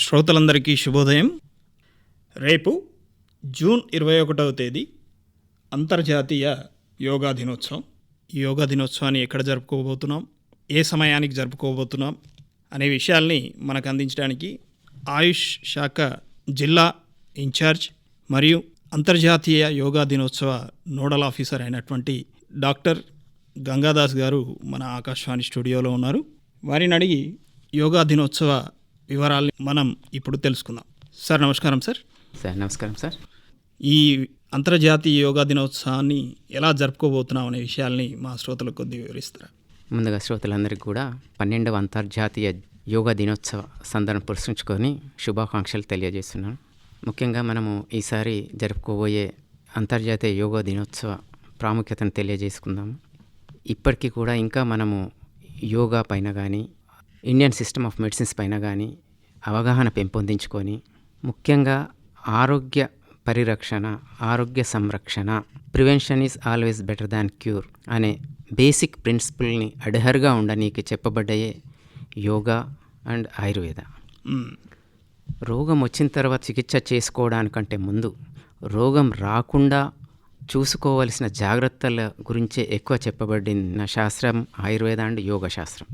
శ్రోతలందరికీ శుభోదయం. రేపు జూన్ 21వ తేదీ అంతర్జాతీయ యోగా దినోత్సవం. ఈ యోగా దినోత్సవాన్ని ఎక్కడ జరుపుకోబోతున్నాం, ఏ సమయానికి జరుపుకోబోతున్నాం అనే విషయాల్ని మనకు అందించడానికి ఆయుష్ శాఖ జిల్లా ఇన్ఛార్జ్ మరియు అంతర్జాతీయ యోగా దినోత్సవ నోడల్ ఆఫీసర్ అయినటువంటి డాక్టర్ గంగాదాస్ గారు మన ఆకాశవాణి స్టూడియోలో ఉన్నారు. వారిని అడిగి యోగా దినోత్సవ వివరాల్ని మనం ఇప్పుడు తెలుసుకుందాం. సార్ నమస్కారం. సార్ నమస్కారం సార్. ఈ అంతర్జాతీయ యోగా దినోత్సవాన్ని ఎలా జరుపుకోబోతున్నాం అనే విషయాల్ని మా శ్రోతలకు కొద్దిగా వివరిస్తారా? ముందుగా శ్రోతలందరికీ కూడా 12వ అంతర్జాతీయ యోగా దినోత్సవ సందర్భం పురస్కరించుకొని శుభాకాంక్షలు తెలియజేస్తున్నాను. ముఖ్యంగా మనము ఈసారి జరుపుకోబోయే అంతర్జాతీయ యోగా దినోత్సవ ప్రాముఖ్యతను తెలియజేసుకుందాము. ఇప్పటికీ కూడా ఇంకా మనము యోగా పైన కానీ ఇండియన్ సిస్టమ్ ఆఫ్ మెడిసిన్స్ పైన కానీ అవగాహన పెంపొందించుకొని ముఖ్యంగా ఆరోగ్య పరిరక్షణ, ఆరోగ్య సంరక్షణ, prevention is always better than cure అనే బేసిక్ ప్రిన్సిపల్ని అడహర్గా ఉండనీకి చెప్పబడ్డాయే యోగా అండ్ ఆయుర్వేద. రోగం వచ్చిన తర్వాత చికిత్స చేసుకోవడానికంటే ముందు రోగం రాకుండా చూసుకోవలసిన జాగ్రత్తల గురించే ఎక్కువ చెప్పబడిన శాస్త్రం ఆయుర్వేద అండ్ యోగ శాస్త్రం.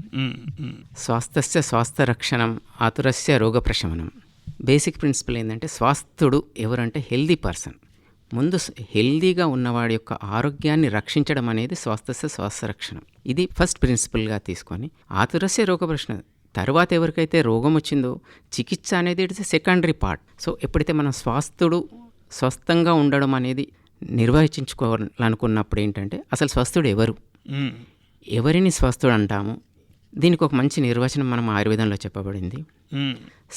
స్వాస్థ్యస్య స్వాస్థ్య రక్షణం, ఆతురస్య రోగ ప్రశమనం. బేసిక్ ప్రిన్సిపల్ ఏంటంటే స్వాస్థ్యుడు ఎవరంటే హెల్దీ పర్సన్. ముందు హెల్దీగా ఉన్నవాడి యొక్క ఆరోగ్యాన్ని రక్షించడం అనేది స్వాస్థ్యస్య స్వాస్థ్య రక్షణం. ఇది ఫస్ట్ ప్రిన్సిపల్గా తీసుకొని ఆతురస్య రోగ ప్రశమనం. తర్వాత ఎవరికైతే రోగం వచ్చిందో చికిత్స అనేది ఇట్స్ సెకండరీ పార్ట్. సో ఎప్పుడైతే మనం స్వాస్థ్యుడు స్వస్థంగా ఉండడం అనేది నిర్వహించుకోవాలనుకున్నప్పుడు ఏంటంటే అసలు స్వస్థుడు ఎవరు, ఎవరిని స్వస్థుడు అంటాము? దీనికి ఒక మంచి నిర్వచనం మనం ఆయుర్వేదంలో చెప్పబడింది.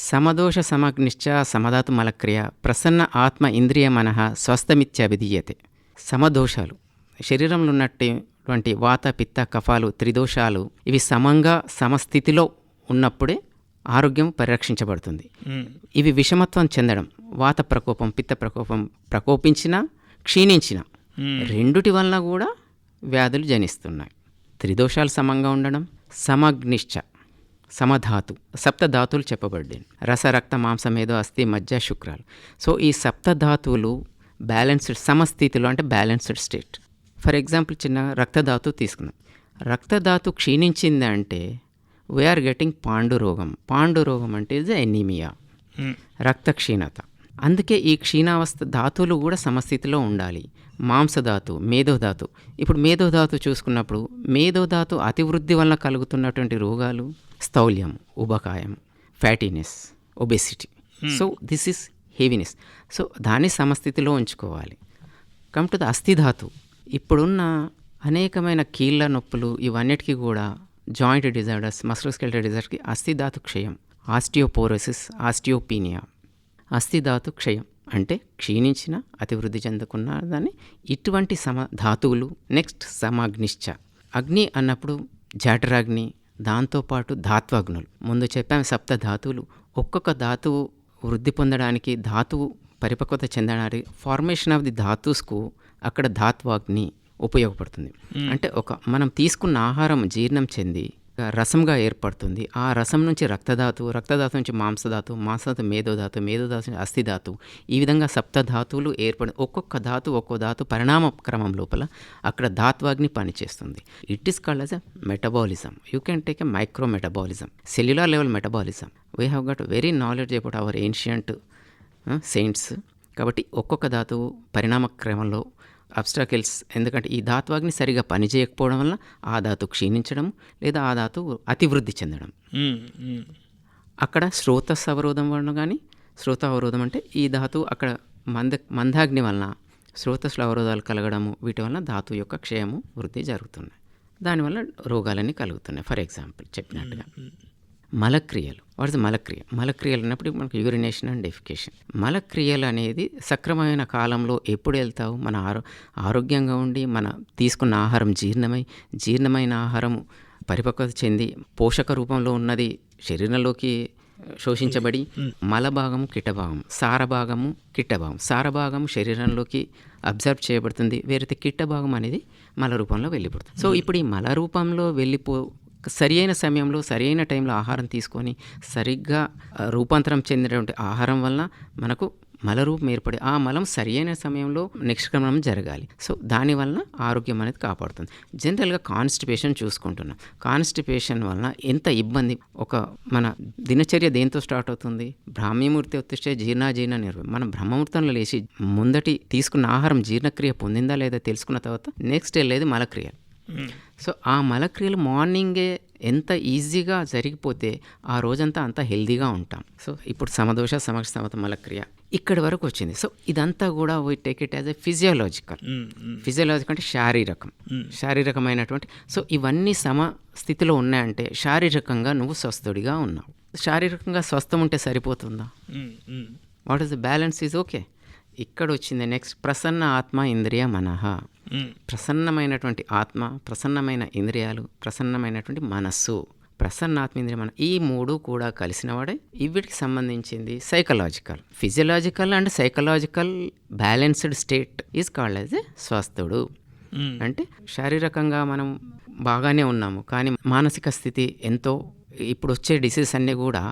సమదోష సమగ్నిశ్చ సమధాతు మలక్రియ ప్రసన్న ఆత్మ ఇంద్రియ మనః స్వస్థమిత్యభిధీయతే. సమదోషాలు శరీరంలో ఉన్నటువంటి వాత పిత్త కఫాలు త్రిదోషాలు ఇవి సమంగా సమస్థితిలో ఉన్నప్పుడే ఆరోగ్యం పరిరక్షించబడుతుంది. ఇవి విషమత్వం చెందడం, వాత ప్రకోపం పిత్త ప్రకోపం ప్రకోపించినా క్షీణించిన రెండుటి వలన కూడా వ్యాధులు జనిస్తున్నాయి. త్రిదోషాలు సమంగా ఉండడం, సమగ్నిశ్చ సమధాతు సప్తధాతువులు చెప్పబడ్డాయి. రస రక్త మాంసమేదో అస్థి మజ్జ శుక్రాలు. సో ఈ సప్తధాతువులు బ్యాలెన్స్డ్ సమస్థితిలో అంటే బ్యాలెన్స్డ్ స్టేట్. ఫర్ ఎగ్జాంపుల్ చిన్న రక్తధాతు తీసుకుందాం. రక్తధాతు క్షీణించింది అంటే వీఆర్ గెటింగ్ పాండురోగం. పాండురోగం అంటే ఇది ఎనీమియా, రక్త క్షీణత. అందుకే ఈ క్షీణావస్థ ధాతువులు కూడా సమస్థితిలో ఉండాలి. మాంసధాతు, మేధోధాతు. ఇప్పుడు మేధోధాతు చూసుకున్నప్పుడు మేధోధాతు అతివృద్ధి వలన కలుగుతున్నటువంటి రోగాలు స్థౌల్యం, ఉబకాయం, fattiness, obesity. So this is heaviness. So దాన్ని సమస్థితిలో ఉంచుకోవాలి. కమ్ టు ద అస్థిధాతు. ఇప్పుడున్న అనేకమైన కీళ్ళ నొప్పులు ఇవన్నిటికీ కూడా జాయింట్ డిజార్డర్స్, మస్కులోస్కెలిటల్ డిజార్డర్స్కి అస్థిధాతు క్షయం, ఆస్టియోపోరోసిస్, ఆస్టియోపీనియా. అస్థిధాతు క్షయం అంటే క్షీణించిన అతివృద్ధి చెందుకున్న దాన్ని ఇటువంటి ధాతువులు. నెక్స్ట్ సమగ్నిశ్చ. అగ్ని అన్నప్పుడు జఠరాగ్ని, దాంతోపాటు ధాత్వాగ్నులు. ముందు చెప్పాము సప్త ధాతువులు. ఒక్కొక్క ధాతువు వృద్ధి పొందడానికి, ధాతువు పరిపక్వత చెందడానికి ఫార్మేషన్ ఆఫ్ ది ధాతుస్కు అక్కడ ధాత్వాగ్ని ఉపయోగపడుతుంది. అంటే మనం తీసుకున్న ఆహారం జీర్ణం చెంది రసంగా ఏర్పడుతుంది. ఆ రసం నుంచి రక్తధాతు, రక్తధాతు నుంచి మాంసధాతు, మాంసధాతు మేధోధాతు, మేధోధాతు నుంచి అస్థిధాతు. ఈ విధంగా సప్తధాతువులు ఒక్కొక్క ధాతు పరిణామ క్రమం లోపల అక్కడ ధాత్వాగ్ని పనిచేస్తుంది. It is called as a metabolism. You can take a micro metabolism, cellular level metabolism. We have got very knowledge about our ancient saints. కాబట్టి ఒక్కొక్క ధాతువు పరిణామ క్రమంలో అబ్స్ట్రాకిల్స్, ఎందుకంటే ఈ ధాత్వాగ్ని సరిగా పనిచేయకపోవడం వల్ల ఆ ధాతు క్షీణించడం లేదా ఆ ధాతు అతివృద్ధి చెందడం. అక్కడ శ్రోతస్ అవరోధం వలన కానీ, శ్రోత అవరోధం అంటే ఈ ధాతు అక్కడ మందాగ్ని వలన శ్రోతస్ల అవరోధాలు కలగడము, వీటి వలన ధాతు యొక్క క్షయము వృద్ధి జరుగుతున్నాయి. దానివల్ల రోగాలన్నీ కలుగుతున్నాయి. ఫర్ ఎగ్జాంపుల్ చెప్పినట్టుగా మలక్రియలు. వాట్స్ మలక్రియ? మలక్రియలు అన్నప్పుడు మనకు యూరినేషన్ అండ్ డెఫికేషన్. మలక్రియలు అనేది సక్రమమైన కాలంలో ఎప్పుడు వెళ్తావు? మన ఆరోగ్యంగా ఉండి మన తీసుకున్న ఆహారం జీర్ణమైన ఆహారం పరిపక్వత చెంది పోషక రూపంలో ఉన్నది శరీరంలోకి శోషించబడి మలభాగము కిట్టభాగం, సారభాగము కిట్టభాగం. సారభాగము శరీరంలోకి అబ్జర్వ్ చేయబడుతుంది, వేరైతే కిట్టభాగం అనేది మల రూపంలో వెళ్ళిపోతుంది. సో ఇప్పుడు ఈ మల రూపంలో సరి అయిన సమయంలో సరి అయిన టైంలో ఆహారం తీసుకొని సరిగ్గా రూపాంతరం చెందినటువంటి ఆహారం వలన మనకు మలరూపం ఏర్పడి ఆ మలం సరి అయిన సమయంలో నిష్క్రమణం జరగాలి. సో దానివలన ఆరోగ్యం అనేది కాపాడుతుంది. జనరల్గా కాన్స్టిపేషన్ చూసుకుంటున్నాం. కాన్స్టిపేషన్ వలన ఎంత ఇబ్బంది, ఒక మన దినచర్య దేంతో స్టార్ట్ అవుతుంది? బ్రాహ్మీముహూర్తి వచ్చే జీర్ణాజీర్ణ నిర్వహణ. మనం బ్రహ్మముహూర్తంలో లేచి ముందటి తీసుకున్న ఆహారం జీర్ణక్రియ పొందిందా లేదా తెలుసుకున్న తర్వాత నెక్స్ట్ వెళ్ళేది మలక్రియలు. సో ఆ మలక్రియలు మార్నింగే ఎంత ఈజీగా జరిగిపోతే ఆ రోజంతా అంత హెల్దీగా ఉంటాం. సో ఇప్పుడు సమదోష సమక్ష మలక్రియ ఇక్కడి వరకు వచ్చింది. సో ఇదంతా కూడా we take it as a physiological అంటే శారీరకమైనటువంటి. సో ఇవన్నీ సమస్థితిలో ఉన్నాయంటే శారీరకంగా నువ్వు స్వస్థుడిగా ఉన్నావు. శారీరకంగా స్వస్థం ఉంటే సరిపోతుందా? What is the balance is okay. ఇక్కడ వచ్చింది నెక్స్ట్ ప్రసన్న ఆత్మ ఇంద్రియ మనః. ప్రసన్నమైనటువంటి ఆత్మ, ప్రసన్నమైన ఇంద్రియాలు, ప్రసన్నమైనటువంటి మనస్సు, ప్రసన్న ఆత్మ ఇంద్రియ మన ఈ మూడు కూడా కలిసిన వాడే వీటికి సంబంధించింది psychological. Physiological and psychological balanced state is called as a స్వస్థుడు. అంటే శారీరకంగా మనం బాగానే ఉన్నాము, కానీ మానసిక స్థితి ఎంతో, ఇప్పుడు వచ్చే డిసీజ్ అన్నీ కూడా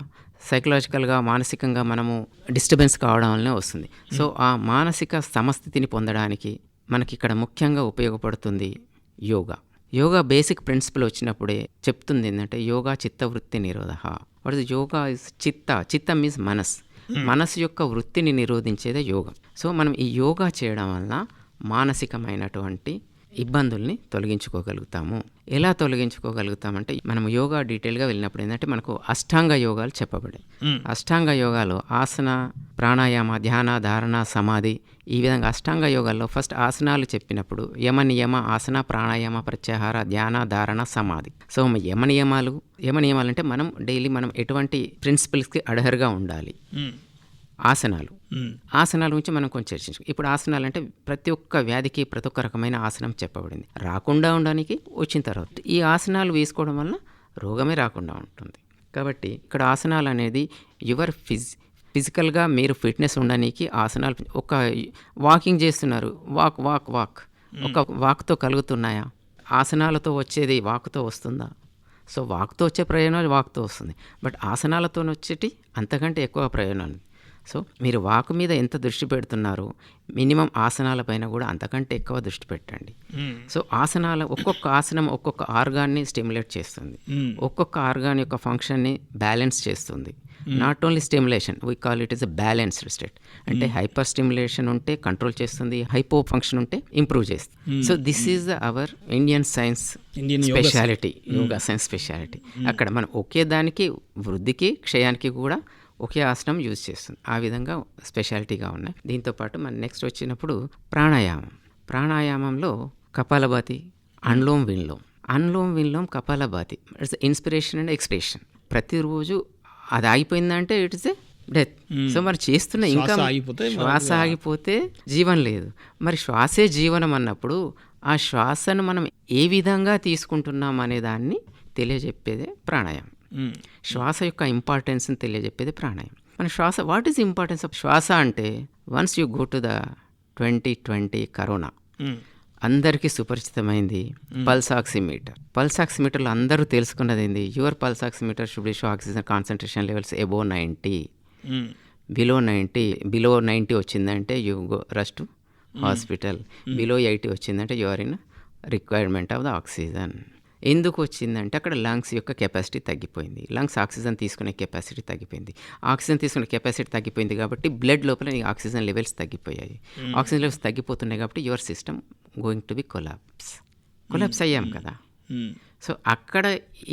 సైకలాజికల్గా మానసికంగా మనము డిస్టర్బెన్స్ కావడం వల్లనే వస్తుంది. సో ఆ మానసిక సమస్థితిని పొందడానికి మనకి ఇక్కడ ముఖ్యంగా ఉపయోగపడుతుంది యోగా. యోగా బేసిక్ ప్రిన్సిపల్ వచ్చినప్పుడే చెప్తుంది ఏంటంటే యోగా చిత్తవృత్తి నిరోధ. What is yoga? ఇస్ చిత్తం మీన్స్ మనస్సు యొక్క వృత్తిని నిరోధించేదే యోగా. సో మనం ఈ యోగా చేయడం వల్ల మానసికమైనటువంటి ఇబ్బందుల్ని తొలగించుకోగలుగుతాము. ఎలా తొలగించుకోగలుగుతామంటే మనం యోగా డీటెయిల్గా వెళ్ళినప్పుడు ఏంటంటే మనకు అష్టాంగ యోగాలు చెప్పబడాయి. అష్టాంగ యోగాలు ఆసన, ప్రాణాయామ, ధ్యాన, ధారణ, సమాధి, ఈ విధంగా అష్టాంగ యోగాల్లో ఫస్ట్ ఆసనాలు చెప్పినప్పుడు యమ నియమ ఆసన, ప్రాణాయామ, ప్రత్యాహార, ధ్యాన, ధారణ, సమాధి. సో యమ నియమాలు అంటే మనం డైలీ మనం ఎటువంటి ప్రిన్సిపల్స్కి అడహర్గా ఉండాలి. ఆసనాల గురించి మనం కొంచెం చర్చించుకో. ఇప్పుడు ఆసనాలు అంటే ప్రతి ఒక్క వ్యాధికి ప్రతి ఒక్క రకమైన ఆసనం చెప్పబడింది. రాకుండా ఉండడానికి వచ్చిన తర్వాత ఈ ఆసనాలు వేసుకోవడం వల్ల రోగమే రాకుండా ఉంటుంది. కాబట్టి ఇక్కడ ఆసనాలు అనేది యువర్ ఫిజికల్గా మీరు ఫిట్నెస్ ఉండడానికి ఆసనాలు. ఒక వాకింగ్ చేస్తున్నారు, వాక్ ఒక వాక్తో కలుగుతున్నాయా? ఆసనాలతో వచ్చేది వాక్తో వస్తుందా? సో వాక్తో వచ్చే ప్రయోజనాలు వాక్తో వస్తుంది, బట్ ఆసనాలతో వచ్చేటి అంతకంటే ఎక్కువ ప్రయోజనాలు. సో మీరు వాక్ మీద ఎంత దృష్టి పెడుతున్నారో మినిమం ఆసనాలపైన కూడా అంతకంటే ఎక్కువ దృష్టి పెట్టండి. సో ఒక్కొక్క ఆసనం ఒక్కొక్క ఆర్గాన్ని స్టిమ్యులేట్ చేస్తుంది, ఒక్కొక్క ఆర్గాన్ యొక్క ఫంక్షన్ని బ్యాలెన్స్ చేస్తుంది. Not only stimulation, we call it is a balanced state. అంటే హైపర్ స్టిమ్యులేషన్ ఉంటే కంట్రోల్ చేస్తుంది, హైపో ఫంక్షన్ ఉంటే ఇంప్రూవ్ చేస్తుంది. So this is our Indian science speciality, yoga science speciality. అక్కడ మనం ఒకే దానికి వృద్ధికి క్షయానికి కూడా ఒకే ఆసనం యూజ్ చేస్తుంది. ఆ విధంగా స్పెషాలిటీగా ఉన్నాయి. దీంతోపాటు మన నెక్స్ట్ వచ్చినప్పుడు ప్రాణాయామంలో కపాలభాతి, అనులోమ్ విలోమ్, కపాలభాతి, ఇట్స్ ఇన్స్పిరేషన్ అండ్ ఎక్స్ప్రెషన్. ప్రతిరోజు అది ఆగిపోయిందంటే it is a death. So మరి చేస్తున్న ఇంకా శ్వాస ఆగిపోతే జీవం లేదు. మరి శ్వాసే జీవనం అన్నప్పుడు ఆ శ్వాసను మనం ఏ విధంగా తీసుకుంటున్నాం అనే దాన్ని తెలియజెప్పేదే ప్రాణాయామం. శ్వాస యొక్క ఇంపార్టెన్స్ని తెలియజెప్పేది ప్రాణాయామం. మన శ్వాస, వాట్ ఈస్ ఇంపార్టెన్స్ ఆఫ్ శ్వాస అంటే once you go to the 2020 corona, అందరికీ సుపరిచితమైంది పల్స్ ఆక్సిమీటర్లో అందరూ తెలుసుకున్నది ఏంది? Your pulse oximeter should show oxygen concentration levels above 90. Below 90 వచ్చిందంటే you go rush to hospital. Below 80 వచ్చిందంటే you are in requirement of the oxygen. ఎందుకు వచ్చిందంటే అక్కడ లంగ్స్ యొక్క కెపాసిటీ తగ్గిపోయింది. లంగ్స్ ఆక్సిజన్ తీసుకునే కెపాసిటీ తగ్గిపోయింది కాబట్టి బ్లడ్ లోపల నీ ఆక్సిజన్ లెవెల్స్ తగ్గిపోయాయి. ఆక్సిజన్ లెవెల్స్ తగ్గిపోతున్నాయి కాబట్టి your system going to be collapse అయ్యాం కదా. సో అక్కడ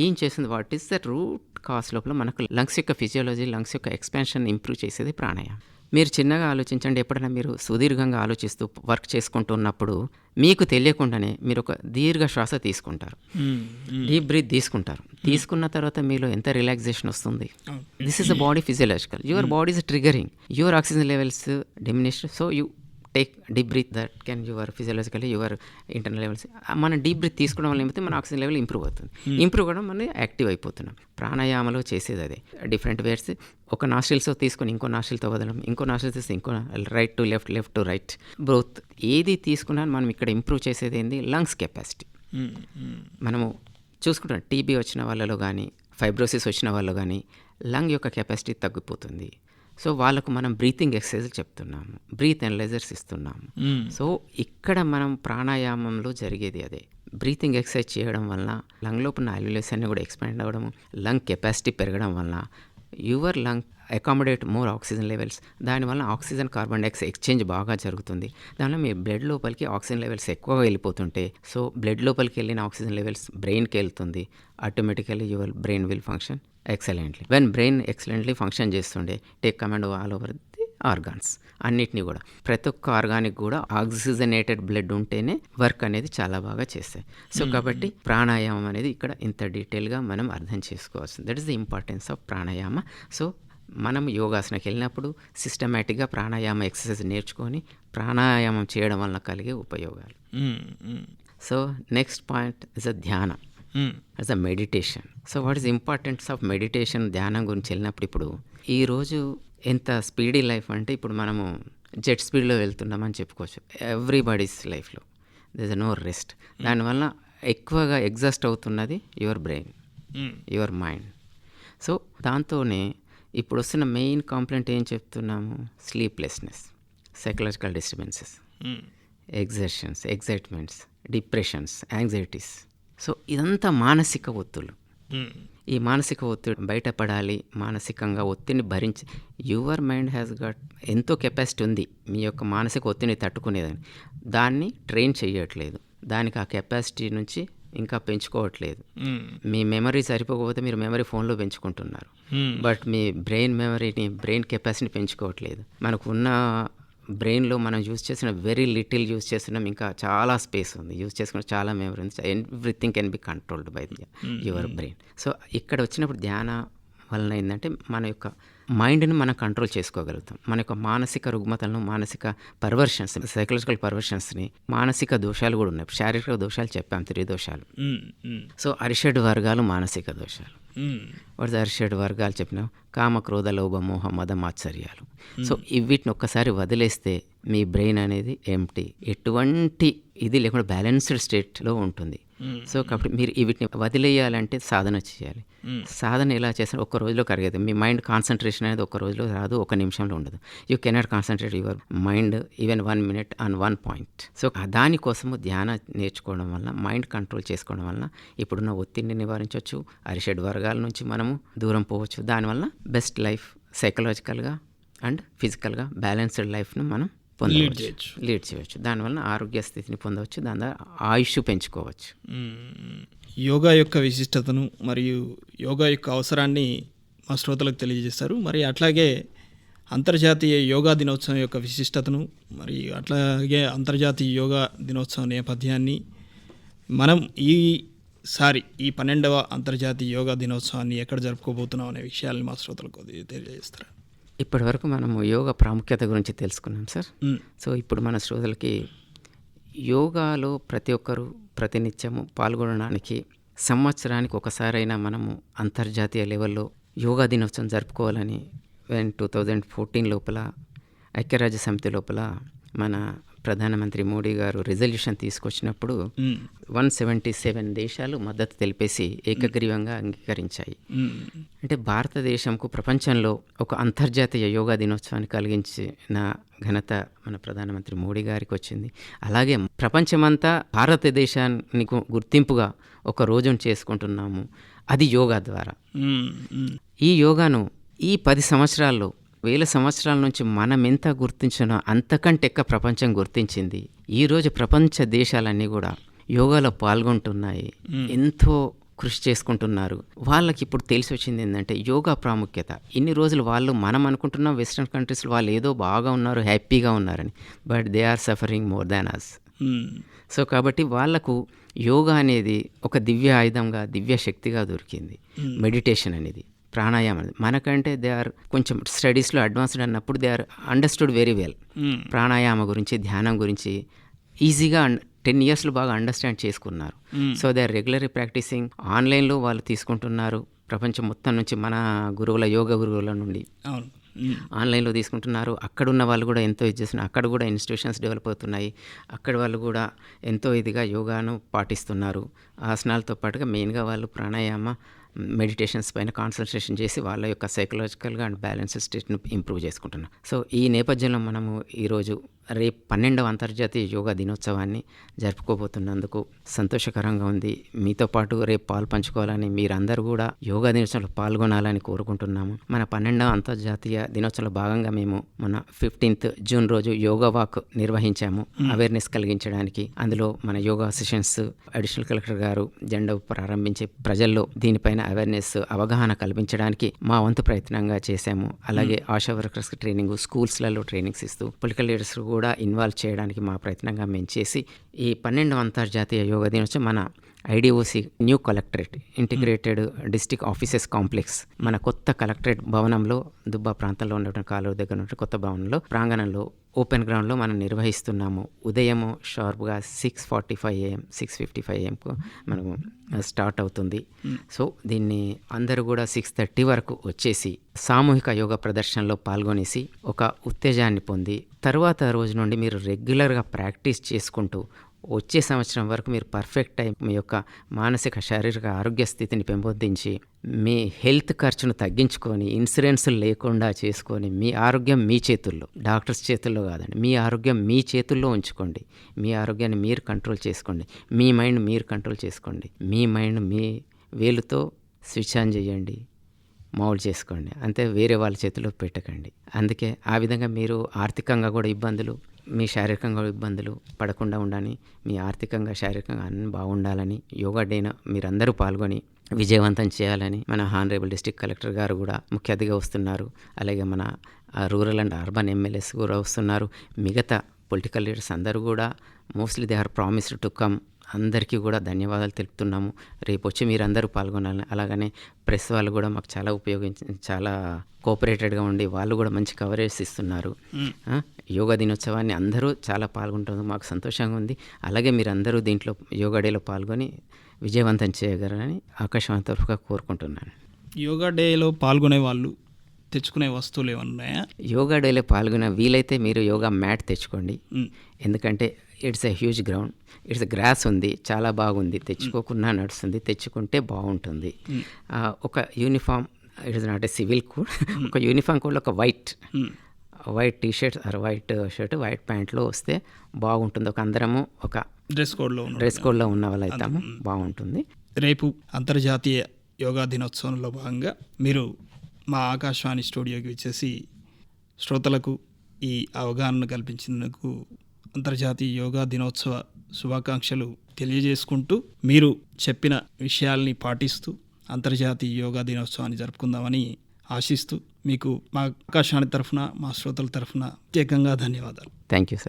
ఏం చేస్తుంది? What is the root cause లోపల మనకు లంగ్స్ యొక్క ఫిజియాలజీ, లంగ్స్ యొక్క ఎక్స్పాన్షన్ ఇంప్రూవ్ చేసేది ప్రాణాయామం. మీరు చిన్నగా ఆలోచించండి. ఎప్పుడైనా మీరు సుదీర్ఘంగా ఆలోచిస్తూ వర్క్ చేసుకుంటూ ఉన్నప్పుడు మీకు తెలియకుండానే మీరు ఒక దీర్ఘ శ్వాస తీసుకుంటారు, డీప్ బ్రీత్ తీసుకున్న తర్వాత మీలో ఎంత రిలాక్సేషన్ వస్తుంది. This is the body physiological. Your body is triggering your oxygen levels diminished. So you take deep breath, that can your physiologically your internal levels. మన డీప్ బ్రీత్ తీసుకోవడం వల్ల ఏమైతే మన ఆక్సిజన్ లెవెల్ ఇంప్రూవ్ అవుతుంది. Improve అవ్వడం మనం active అయిపోతున్నాం. ప్రాణాయామలో చేసేది అదే. డిఫరెంట్ వేర్స్, ఒక నాస్ట్రిల్స్తో తీసుకొని ఇంకో నాస్ట్రిల్తో వదలడం, ఇంకో నాస్ట్రిల్ తీస్తే ఇంకో right to left, left to right, broth. ఏది తీసుకున్నా మనం ఇక్కడ ఇంప్రూవ్ చేసేది ఏంది? Lungs capacity. మనము చూసుకుంటాం. టీబీ వచ్చిన వాళ్ళలో కానీ, ఫైబ్రోసిస్ వచ్చిన వాళ్ళు కానీ లంగ్ యొక్క కెపాసిటీ తగ్గిపోతుంది. సో వాళ్ళకు మనం బ్రీతింగ్ ఎక్సర్సైజ్ చెప్తున్నాము, బ్రీత్ ఎనలైజర్స్ ఇస్తున్నాము. సో ఇక్కడ మనం ప్రాణాయామంలో జరిగేది అదే. బ్రీతింగ్ ఎక్సర్సైజ్ చేయడం వలన లంగ్ లోపల అల్వియోలస్ అన్ని కూడా ఎక్స్పాండ్ అవ్వడం, లంగ్ కెపాసిటీ పెరగడం వలన your lung accommodate more oxygen levels. దానివల్ల ఆక్సిజన్ కార్బన్ డైఆక్సైడ్ ఎక్స్చేంజ్ బాగా జరుగుతుంది. దానివల్ల మీ బ్లడ్ లోపలికి ఆక్సిజన్ లెవెల్స్ ఎక్కువగా వెళ్ళిపోతుంటే, సో బ్లడ్ లోపలికి వెళ్ళిన ఆక్సిజన్ లెవెల్స్ బ్రెయిన్కి వెళ్తుంది. Automatically your brain will function excellently. When brain excellently function చేస్తుండే, take command all over the organs అన్నిటినీ కూడా. ప్రతి ఒక్క ఆర్గానిక్ కూడా ఆక్సిజనేటెడ్ బ్లడ్ ఉంటేనే వర్క్ అనేది చాలా బాగా చేస్తాయి. సో కాబట్టి ప్రాణాయామం అనేది ఇక్కడ ఇంత డీటెయిల్గా మనం అర్థం చేసుకోవచ్చు. That is the importance of pranayama. So మనం యోగాసనకి వెళ్ళినప్పుడు సిస్టమేటిక్గా ప్రాణాయామ ఎక్సర్సైజ్ నేర్చుకొని ప్రాణాయామం చేయడం వల్ల కలిగే ఉపయోగాలు. So next point is a ధ్యానం, is a meditation. So what is importance of meditation, ధ్యానం గురించి వెళ్ళినప్పుడు ఇప్పుడు ఈరోజు ఎంత స్పీడీ లైఫ్ అంటే ఇప్పుడు మనము జెట్ స్పీడ్లో వెళ్తున్నామని చెప్పుకోవచ్చు. ఎవ్రీబడీస్ లైఫ్లో దిర్ ఇస్ నో రెస్ట్. దానివల్ల ఎక్కువగా ఎగ్జాస్ట్ అవుతున్నది your brain, your mind. So దాంతోనే ఇప్పుడు వస్తున్న మెయిన్ కంప్లైంట్ ఏం చెప్తున్నాము, sleeplessness, psychological disturbances, ఎగ్జర్షన్స్, excitements, depressions, anxieties. So ఇదంతా మానసిక ఒత్తులు. ఈ మానసిక ఒత్తిడి బయటపడాలి, మానసికంగా ఒత్తిడిని భరించి యువర్ మైండ్ హ్యాస్ గట్ ఎంతో కెపాసిటీ ఉంది మీ యొక్క మానసిక ఒత్తిడిని తట్టుకునేదని. దాన్ని ట్రైన్ చేయట్లేదు, దానికి ఆ కెపాసిటీ నుంచి ఇంకా పెంచుకోవట్లేదు. మీ మెమరీ సరిపోకపోతే మీరు మెమరీ ఫోన్లో పెంచుకుంటున్నారు, బట్ మీ బ్రెయిన్ కెపాసిటీని పెంచుకోవట్లేదు. మనకు ఉన్న బ్రెయిన్లో మనం యూజ్ చేసిన వెరీ లిటిల్ యూజ్ చేస్తున్నాం, ఇంకా చాలా స్పేస్ ఉంది, యూజ్ చేసుకున్న చాలా మెమరీ ఉంది. Everything can be controlled by your brain. So ఇక్కడ వచ్చినప్పుడు ధ్యాన వలన ఏంటంటే మన యొక్క మైండ్ని మనం కంట్రోల్ చేసుకోగలుగుతాం. మన యొక్క మానసిక రుగ్మతలను, మానసిక పర్వర్షన్స్, సైకలాజికల్ పర్వర్షన్స్ని, మానసిక దోషాలు కూడా ఉన్నాయి. శారీరక దోషాలు చెప్పాం, 3 దోషాలు. సో అరిషడ్ వర్గాలు మానసిక దోషాలు. వాటి అరిషడ్ వర్గాలు చెప్పినాం, కామ, క్రోధ, లోభ, మోహ, మద, మాత్సర్యాలు. సో వీటిని ఒక్కసారి వదిలేస్తే మీ బ్రెయిన్ అనేది ఎంప్టీ, ఎటువంటి ఇది లేకుండా బ్యాలెన్స్డ్ స్టేట్లో ఉంటుంది. సో కాబట్టి మీరు వీటిని వదిలేయాలంటే సాధన చేయాలి. సాధన ఎలా చేస్తారు, ఒక్క రోజులో కరిగేది. మీ మైండ్ కాన్సన్ట్రేషన్ అనేది ఒక్క రోజులో రాదు, ఒక నిమిషంలో ఉండదు. You cannot concentrate your mind even 1 minute on 1 point. So దానికోసము ధ్యానం నేర్చుకోవడం వల్ల, మైండ్ కంట్రోల్ చేసుకోవడం వల్ల ఇప్పుడున్న ఒత్తిడిని నివారించవచ్చు, అరిషడ్ వర్గాల నుంచి మనము దూరం పోవచ్చు. దానివల్ల బెస్ట్ లైఫ్ సైకలాజికల్గా అండ్ ఫిజికల్గా బ్యాలెన్స్డ్ లైఫ్ను మనం లీడ్ చేయవచ్చు. దానివల్ల ఆరోగ్య స్థితిని పొందవచ్చు, దాని ద్వారా ఆయుష్ పెంచుకోవచ్చు. యోగా యొక్క విశిష్టతను మరియు యోగా యొక్క అవసరాన్ని మా శ్రోతలకు తెలియజేస్తారు. మరి అట్లాగే అంతర్జాతీయ యోగా దినోత్సవం యొక్క విశిష్టతను, మరి అట్లాగే అంతర్జాతీయ యోగా దినోత్సవం నేపథ్యాన్ని మనం ఈసారి ఈ 12వ అంతర్జాతీయ యోగా దినోత్సవాన్ని ఎక్కడ జరుపుకోబోతున్నాం అనే విషయాల్ని మా శ్రోతలకు తెలియజేస్తారు. ఇప్పటి వరకు మనము యోగా ప్రాముఖ్యత గురించి తెలుసుకున్నాం సార్. సో ఇప్పుడు మన శ్రోతలకి యోగాలో ప్రతి ఒక్కరూ ప్రతినిత్యము పాల్గొనడానికి సంవత్సరానికి ఒకసారైనా మనము అంతర్జాతీయ లెవెల్లో యోగా దినోత్సవం జరుపుకోవాలని 2014 లోపల ఐక్యరాజ్య సమితి లోపల మన ప్రధానమంత్రి మోడీ గారు రిజల్యూషన్ తీసుకొచ్చినప్పుడు 177 దేశాలు మద్దతు తెలిపేసి ఏకగ్రీవంగా అంగీకరించాయి. అంటే భారతదేశంకు ప్రపంచంలో ఒక అంతర్జాతీయ యోగా దినోత్సవాన్ని కలిగించిన ఘనత మన ప్రధానమంత్రి మోడీ గారికి వచ్చింది. అలాగే ప్రపంచమంతా భారతదేశాన్ని గుర్తింపుగా ఒక రోజును చేసుకుంటున్నాము, అది యోగా ద్వారా. ఈ యోగాను ఈ 10 సంవత్సరాల్లో, 1000 సంవత్సరాల నుంచి మనం ఎంత గుర్తించినో అంతకంటే ఎక్కువ ప్రపంచం గుర్తించింది. ఈరోజు ప్రపంచ దేశాలన్నీ కూడా యోగాలో పాల్గొంటున్నాయి, ఎంతో కృషి చేసుకుంటున్నారు. వాళ్ళకి ఇప్పుడు తెలిసి వచ్చింది ఏంటంటే యోగా ప్రాముఖ్యత. ఇన్ని రోజులు వాళ్ళు మనం అనుకుంటున్నాం వెస్ట్రన్ కంట్రీస్లో వాళ్ళు ఏదో బాగా ఉన్నారు, హ్యాపీగా ఉన్నారని, but they are suffering more than us. So కాబట్టి వాళ్లకు యోగా అనేది ఒక దివ్య ఆయుధంగా, దివ్య శక్తిగా దొరికింది. మెడిటేషన్ అనేది, ప్రాణాయామం అనేది మనకంటే దే ఆర్ కొంచెం స్టడీస్లో అడ్వాన్స్డ్ అన్నప్పుడు they are understood very well. ప్రాణాయామ గురించి, ధ్యానం గురించి ఈజీగా 10 yearsలో బాగా అండర్స్టాండ్ చేసుకున్నారు. So they are regularly practising. ఆన్లైన్లో వాళ్ళు తీసుకుంటున్నారు ప్రపంచం మొత్తం నుంచి, మన గురువుల, యోగ గురువుల నుండి. ఆన్లైన్లో తీసుకుంటున్నారు. అక్కడ ఉన్న వాళ్ళు కూడా ఎంతో ఇది చేస్తున్నారు. అక్కడ కూడా ఇన్స్టిట్యూషన్స్ డెవలప్ అవుతున్నాయి. అక్కడ వాళ్ళు కూడా ఎంతో ఇదిగా యోగాను పాటిస్తున్నారు. ఆసనాలతో పాటుగా మెయిన్గా వాళ్ళు ప్రాణాయామ మెడిటేషన్స్ పైన కాన్సన్ట్రేషన్ చేసి వాళ్ళ యొక్క సైకలాజికల్గా అండ్ బ్యాలెన్స్ స్టేట్ను ఇంప్రూవ్ చేసుకుంటున్నాం. సో ఈ నేపథ్యంలో మనము ఈరోజు రేపు 12వ అంతర్జాతీయ యోగా దినోత్సవాన్ని జరుపుకోబోతున్నందుకు సంతోషకరంగా ఉంది. మీతో పాటు రేపు పాలు పంచుకోవాలని, మీరందరూ కూడా యోగా దినోత్సవంలో పాల్గొనాలని కోరుకుంటున్నాము. మన 12వ అంతర్జాతీయ దినోత్సవంలో భాగంగా మేము మన 15th జూన్ రోజు యోగా వాక్ నిర్వహించాము అవేర్నెస్ కలిగించడానికి. అందులో మన యోగా సెషన్స్ అడిషనల్ కలెక్టర్ గారు జెండా ప్రారంభించి ప్రజల్లో దీనిపైన అవేర్నెస్ అవగాహన కల్పించడానికి మా వంతు ప్రయత్నంగా చేశాము. అలాగే ఆశా వర్కర్స్ ట్రైనింగ్, స్కూల్స్లలో ట్రైనింగ్స్ ఇస్తూ పొలిటికల్ లీడర్స్ కూడా ఇన్వాల్వ్ చేయడానికి మా ప్రయత్నంగా మేము చేసి ఈ 12వ అంతర్జాతీయ యోగా దినోత్సవం మన IDOC new collectorate integrated district offices complex మన కొత్త కలెక్టరేట్ భవనంలో దుబ్బా ప్రాంతంలో ఉన్నటువంటి కాలువ దగ్గర ఉన్న కొత్త భవనంలో ప్రాంగణంలో ఓపెన్ గ్రౌండ్లో మనం నిర్వహిస్తున్నాము. ఉదయము షార్ప్గా 6:45 AM 6:55 AMకు మనము స్టార్ట్ అవుతుంది. సో దీన్ని అందరూ కూడా 6:30 వరకు వచ్చేసి సామూహిక యోగా ప్రదర్శనలో పాల్గొనేసి ఒక ఉత్తేజాన్ని పొంది తర్వాత రోజు నుండి మీరు రెగ్యులర్గా ప్రాక్టీస్ చేసుకుంటూ వచ్చే సంవత్సరం వరకు మీరు పర్ఫెక్ట్ అయి మీ యొక్క మానసిక శారీరక ఆరోగ్య స్థితిని పెంపొందించి మీ హెల్త్ ఖర్చును తగ్గించుకొని ఇన్సూరెన్సులు లేకుండా చేసుకొని మీ ఆరోగ్యం మీ చేతుల్లో, డాక్టర్స్ చేతుల్లో కాదండి, మీ ఆరోగ్యం మీ చేతుల్లో ఉంచుకోండి. మీ ఆరోగ్యాన్ని మీరు కంట్రోల్ చేసుకోండి. మీ మైండ్ మీరు కంట్రోల్ చేసుకోండి. మీ మైండ్ మీ వేలుతో స్విచ్ ఆన్ చేయండి, మౌల్డ్ చేసుకోండి. అంతే, వేరే వాళ్ళ చేతిలో పెట్టకండి. అందుకే ఆ విధంగా మీరు ఆర్థికంగా కూడా ఇబ్బందులు, మీ శారీరకంగా ఇబ్బందులు పడకుండా ఉండాలని, మీ ఆర్థికంగా శారీరకంగా అన్నీ బాగుండాలని యోగా డేను మీరందరూ పాల్గొని విజయవంతం చేయాలని మన హానరబుల్ డిస్ట్రిక్ట్ కలెక్టర్ గారు కూడా ముఖ్య అతిథిగా వస్తున్నారు. అలాగే మన రూరల్ అండ్ అర్బన్ ఎమ్మెల్యేస్ కూడా వస్తున్నారు. మిగతా పొలిటికల్ లీడర్స్ అందరూ కూడా mostly they are promised to come. అందరికీ కూడా ధన్యవాదాలు తెలుపుతున్నాము. రేపు వచ్చి మీరందరూ పాల్గొనాలని. అలాగనే ప్రెస్ వాళ్ళు కూడా మాకు చాలా కోఆపరేటెడ్గా ఉండి వాళ్ళు కూడా మంచి కవరేజ్ ఇస్తున్నారు. యోగా దినోత్సవాన్ని అందరూ చాలా పాల్గొంటున్నారు, మాకు సంతోషంగా ఉంది. అలాగే మీరందరూ దీంట్లో యోగా డేలో పాల్గొని విజయవంతం చేయగలరని ఆకాశవాణి తరఫుగా కోరుకుంటున్నాను. యోగా డేలో పాల్గొనే వాళ్ళు తెచ్చుకునే వస్తువులు ఏమన్నా ఉన్నాయా? యోగా డేలో పాల్గొనే వీలైతే మీరు యోగా మ్యాట్ తెచ్చుకోండి. ఎందుకంటే it's a huge ground, it's grass ఉంది, చాలా బాగుంది. తెచ్చుకోకుండా నడుస్తుంది, తెచ్చుకుంటే బాగుంటుంది. ఒక uniform, it's not a civil code, ఒక యూనిఫామ్ కోడ్లో ఒక white t-shirt or white shirt white ప్యాంట్లో వస్తే బాగుంటుంది. ఒక అందరము ఒక డ్రెస్ కోడ్లో ఉన్న వాళ్ళు అవుతాము, బాగుంటుంది. రేపు అంతర్జాతీయ యోగా దినోత్సవంలో భాగంగా మీరు మా ఆకాశవాణి స్టూడియోకి వచ్చేసి శ్రోతలకు ఈ అవగాహనను కల్పించినందుకు అంతర్జాతీయ యోగా దినోత్సవ శుభాకాంక్షలు తెలియజేసుకుంటూ, మీరు చెప్పిన విషయాల్ని పాటిస్తూ అంతర్జాతీయ యోగా దినోత్సవాన్ని జరుపుకుందామని ఆశిస్తూ మీకు మా ఆకాశవాణి తరఫున, మా శ్రోతల తరఫున ప్రత్యేకంగా ధన్యవాదాలు. Thank you sir.